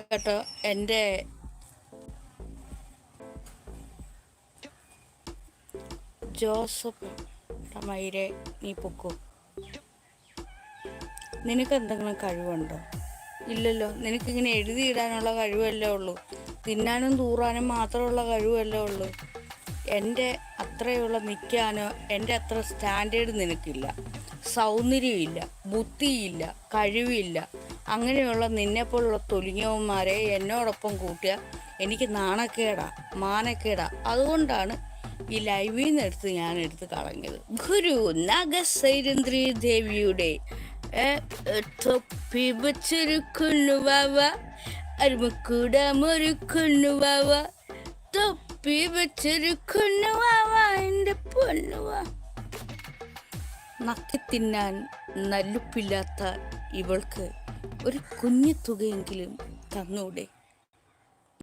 കേട്ടോ എൻ്റെ ജോസഫ് മയിരെ നീ പൊക്കോ. നിനക്ക് എന്തെങ്കിലും കഴിവുണ്ടോ? ഇല്ലല്ലോ. നിനക്കിങ്ങനെ എഴുതിയിടാനുള്ള കഴിവല്ലേ ഉള്ളൂ, തിന്നാനും തൂറാനും മാത്രമുള്ള കഴിവല്ലേ ഉള്ളൂ. എൻ്റെ അത്രയുള്ള നിൽക്കാനോ എൻ്റെ അത്ര സ്റ്റാൻഡേർഡ് നിനക്കില്ല, സൗന്ദര്യമില്ല, ബുദ്ധിയില്ല, കഴിവില്ല. അങ്ങനെയുള്ള നിന്നെപ്പോലുള്ള തൊലിഞ്ഞവന്മാരെ എന്നോടൊപ്പം കൂട്ടിയാൽ എനിക്ക് നാണക്കേടാ, മാനക്കേടാ. അതുകൊണ്ടാണ് ഈ ലൈവിൽ നിന്ന് ഞാൻ എടുത്ത് കളഞ്ഞത്. ഗുരു നാഗസൈരന്ദ്രി ദേവിയുടെ തൊപ്പി വെച്ചൊരു കുന്നുവാവ, അരുമക്കൂടാമൊരു കുന്നുവാവ, തൊപ്പി വെച്ചൊരു കുന്നുവാവ, എൻ്റെ പൊന്നുവ. നക്കി തിന്നാൻ നല്ലുപ്പില്ലാത്ത ഇവൾക്ക് ഒരു കുഞ്ഞു തുകയെങ്കിലും തന്നൂടെ?